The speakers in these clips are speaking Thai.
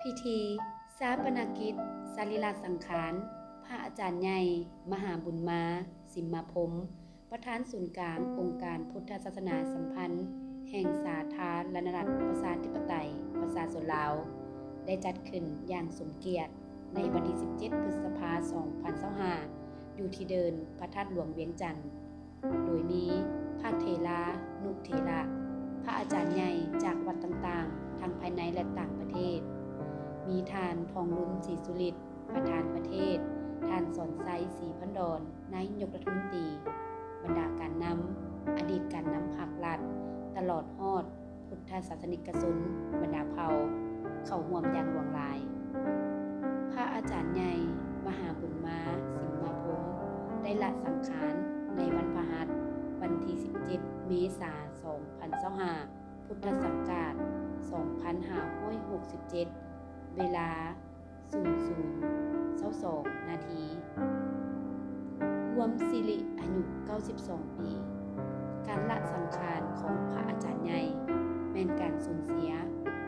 พิธีฌาปนกิจสรีระสังขารพระอาจารย์ใหญ่มหาบุญมาสิมมาพรหมประธานศูนย์กลางองค์การพุทธศาสนาสัมพันธ์แห่งสาธารณรัฐประชาธิปไตยประชาชนลาวได้จัดขึ้นอย่างสมเกียรติในวันที่ 17 พฤษภาคม 2025 อยู่ที่เดินพระธาตุหลวงเวียงจันทน์โดยมีพระเถระนุเถระพระอาจารย์ใหญ่จากวัดต่างๆทั้งภายในและต่างประเทศมีท่านทองลุ้นศรีสุฤทธิ์ประธานประเทศท่านสอนไซศรีพันดรนายกรัฐมนตรีบรรดาการนำอดีตการนำภาครัฐตลอดฮอดพุทธศาสนิกชนบรรดาเผ่าเข้าร่วมอย่างหลวงหลายพระอาจารย์ใหญ่มหาบุญมาสิมมาพรหมได้ละสังขารในวันพฤหัสวันที่ 17 เมษายน 2025 พุทธศักราช 2567 เวลา 00:22 นาทีรวมสิริอายุ 92 ปี การละสังขารของพระอาจารย์ใหญ่แม่นการสูญเสีย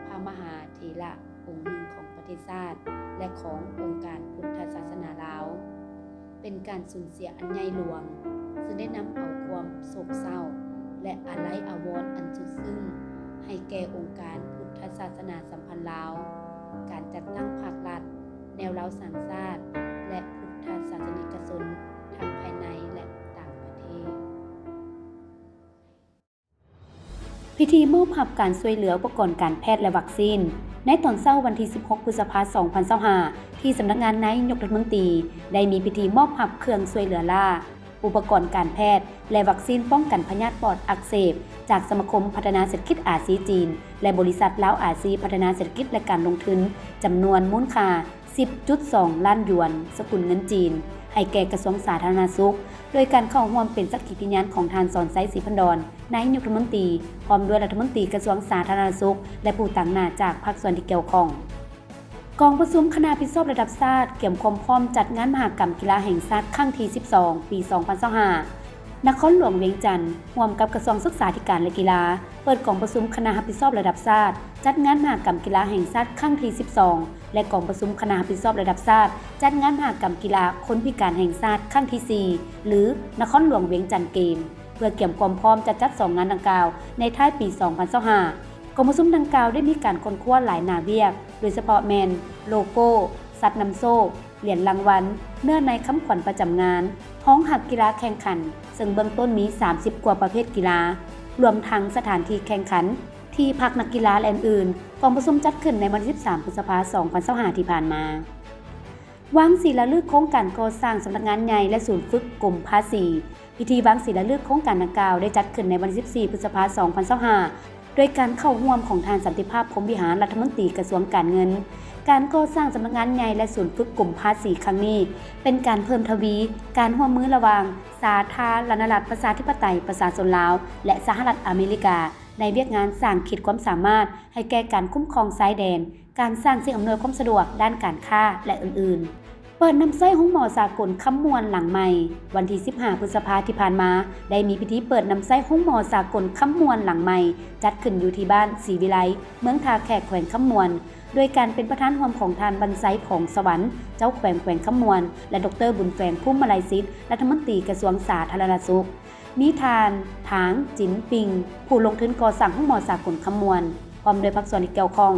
พระมหาเถระองค์หนึ่งของประเทศชาติและขององค์การพุทธศาสนาลาวเป็นการสูญเสียอันใหญ่หลวงซึ่งได้นำเอาความโศกเศร้าและอาลัยอาวรณ์อันสุดซึ้งให้แก่องค์การพุทธศาสนาสัมพันธ์ลาวการจัดตั้งภาครัฐแนวเล้าสังชาติและพุทธศาสนิกชนทั้งภายในและต่างประเทศพิธีมอบรับการช่วยเหลืออุปกรณ์การแพทย์และวัคซีนในตอนเช้าวันที่ 16 พฤษภาคม 2025 ที่สำนักงานนายกรัฐมนตรีได้มีพิธีมอบรับเครื่องช่วยเหลือล่าอุปกรณ์การแพทย์และวัคซีนป้องกันพยาธิปอดอักเสบจากสมาคมพัฒนาเศรษฐกิจอาซีจีนและบริษัทลาวอาซีพัฒนาเศรษฐกิจและการลงทุนจำนวนมูลค่า 10.2 ล้านหยวนสกุลเงินจีนให้แก่กระทรวงสาธารณสุขโดยการเข้าร่วมเป็นสักขีพยานของท่านสอนไซศรีพันดรนายกรัฐมนตรีพร้อมด้วยรัฐมนตรีกระทรวงสาธารณสุขและผู้ต่างหน้าจากภาคส่วนที่เกี่ยวข้องกองประชุมคณะพิเศษระดับชาติเกี่ยมความพร้อมจัดงานมหกรรมกีฬาแห่งชาติครั้งที่ 12 ปี 2025 นครหลวงเวียงจันทน์ร่วมกับกระทรวงศึกษาธิการและกีฬาเปิดกองประชุมคณะพิเศษระดับชาติจัดงานมหกรรมกีฬาแห่งชาติครั้งที่ 12 และกองประชุมคณะพิเศษระดับชาติจัดงานมหกรรมกีฬาคนพิการแห่งชาติครั้งที่ 4 หรือนครหลวงเวียงจันทน์เกมเพื่อเกี่ยมความพร้อมจะจัด2งานดังกล่าวในท้ายปี 2025กองประชุมดังกล่าวได้มีการค้นคว้าหลายหน้าเวียกโดยเฉพาะแมนโลโก้สัตว์นำโซ่เหรียญรางวัลเนื้อในคำขวัญประจำงานห้องหักกีฬาแข่งขันซึ่งเบื้องต้นมี30กว่าประเภทกีฬารวมทั้งสถานที่แข่งขันที่พักนักกีฬาและอื่นๆกองประชุมจัดขึ้นในวันที่ 13 พฤษภาคม 2025 ที่ผ่านมาวางศิลาฤกษ์โครงการก่อสร้างสำนักงานใหญ่และศูนย์ฝึกกรมภาษีพิธีวางศิลาฤกษ์โครงการดังกล่าวได้จัดขึ้นในวันที่ 14 พฤษภาคม 2025โดยการเข้าร่วมของท่านสันติภาพพรหมวิหารรัฐมนตรีกระทรวงการเงินการก่อสร้างสำนักงานใหญ่และศูนย์ฝึกกรมภาษีครั้งนี้เป็นการเพิ่มทวีการร่วมมือระหว่างสาธารณรัฐประชาธิปไตยประชาชนลาวและสหรัฐอเมริกาในเวียกงานสร้างขีดความสามารถให้แก่การคุ้มครองชายแดนการสร้างสิ่งอำนวยความสะดวกด้านการค้าและอื่นๆเปิดน้ำใส้ห้องหมอสากลคำมวลหลังใหม่วันที่ 15 พฤษภาคมที่ผ่านมาได้มีพิธีเปิดน้ำใส้ห้องหมอสากลคำมวลหลังใหม่จัดขึ้นอยู่ที่บ้านศรีวิไลเมืองทาแขกแขวงคำมวลโดยการเป็นประธานร่วมของทานบรรไซผองสวรรค์เจ้าแขวงคำมวลและดร.บุญแฝงพุ่มมาลัยศิษย์รัฐมนตรีกระทรวงสาธารณสุขมีทานถางจินปิงผู้ลงทุนก่อสร้างห้องหมอสากลคำมวลพร้อมโดยภาคส่วนที่เกี่ยวข้อง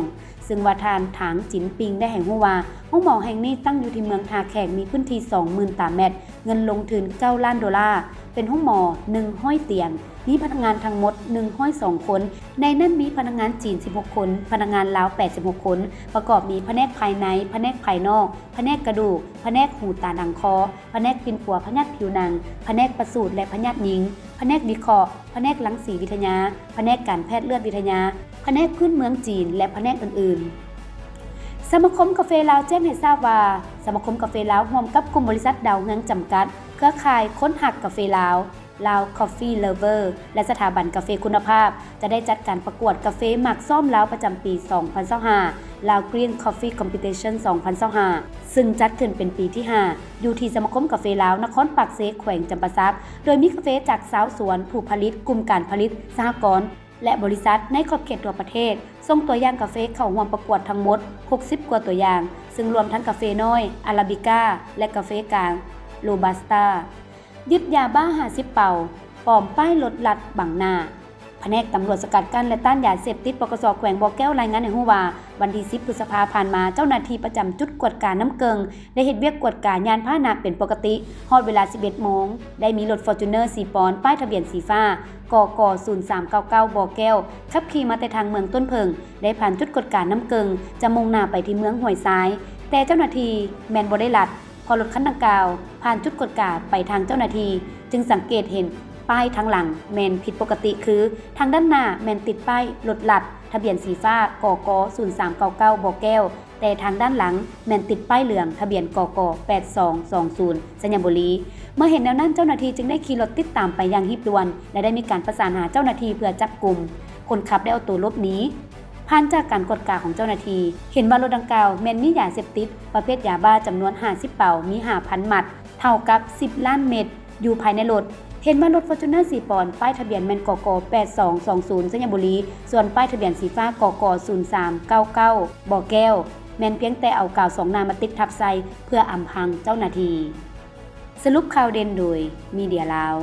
ซึ่งว่าทานถางจินปิงได้แห่งฮู้ว่าห้องหมอแห่งนี้ตั้งอยู่ที่เมืองทาแขกมีพื้นที่ 20,000 ตารางเมตรเงินลงทุน9 ล้านดอลลาร์เป็นห้องหมอ100เตียงมีพนักงานทั้งหมด102คนในนั้นมีพนักงานจีน16คนพนักงานลาว86คนประกอบมีแผนกภายในแผนกภายนอกแผนกกระดูกแผนกหูตาหนังคอแผนกปิ่นปัวพยาธิผิวหนังแผนกประสูติและพยาธิหญิงแผนกวิเคราะห์แผนกรังสีวิทยาแผนกการแพทย์เลือดวิทยาแผนกพื้นเมืองจีนและแผนกอื่นๆสมาคมกาแฟลาวแจ้งให้ทราบว่าสมาคมกาแฟลาวร่วมกับกลุ่มบริษัทดาวเฮืองจำกัดเครือข่ายค้นหักกาแฟลาวLao Coffee Lover และสถาบันกาแฟคุณภาพจะได้จัดการประกวดกาแฟหมักส้มลาวประจำปี 2025 Lao Green Coffee Competition 2025 ซึ่งจัดขึ้นเป็นปีที่ 5 อยู่ที่สมาคมกาแฟลาวนครปากเซแขวงจำปาสักโดยมีกาแฟจากชาวสวนผู้ผลิตกลุ่มการผลิตสหกรณ์ และบริษัทในขอบเขตทั่วประเทศส่งตัวอย่างกาแฟเข้าร่วมประกวดทั้งหมด60กว่าตัวอย่างซึ่งรวมทั้งกาแฟน้อยอาราบิก้าและกาแฟกลางโรบัสต้ายึดยาบ้า50เป่าปลอมป้ายรถลัดบังหน้าแผนกตำรวจสกัดกั้นและต้านยาเสพติดปกส.แขวงบ่อแก้วรายงานให้รู้ว่าวันที่10พฤษภาคมผ่านมาเจ้าหน้าที่ประจำจุดกวดการน้ำเกิงได้เฮ็ดเวียกกวดการยานพาหนะเป็นปกติฮอดเวลา 11 โมงได้มีรถ Fortuner 4 ปอนด์ป้ายทะเบียนสีฟ้ากก0399บ่อแก้วขับขี่มาแต่ทางเมืองต้นเพิงได้ผ่านจุดกวดการน้ำเกิงจะมุ่งหน้าไปที่เมืองห้วยทรายแต่เจ้าหน้าที่แม่นบ่ได้ลัดพอรถคันดังกล่าวผ่านจุดกวดการไปทางเจ้าหน้าที่จึงสังเกตเห็นป้ายทางหลังแมนผิดปกติคือทางด้านหน้าแมนติดป้ายรถลัดทะเบียนสีฟ้ากก0399บ่อแก้วแต่ทางด้านหลังแมนติดป้ายเหลืองทะเบียนกก8220สัญญบุรีเมื่อเห็นแนวนั้นเจ้าหน้าที่จึงได้ขี่รถติดตามไปยังหีบด่วนและได้มีการประสานหาเจ้าหน้าที่เพื่อจับกลุ่มคนขับได้เอาตัวหลบหนีผ่านจากการกดกาของเจ้าหน้าที่เห็นว่ารถดังกล่าวแมนมียาเสพติดประเภทยาบ้าจำนวน50เป่ามี 5,000 มัดเท่ากับ10ล้านเม็ดอยู่ภายในรถเห็นว่ารถ Fortuner 4 ปอนด์ป้ายทะเบียนแมนกก8220สัญญบุรีส่วนป้ายทะเบียนสีฟ้ากก0399บ่อแก้วแมนเพียงแต่เอากาว2หน้ามาติดทับใส่เพื่ออำพรางเจ้าหน้าที่สรุปข่าวเด่นโดยมีเดียลาว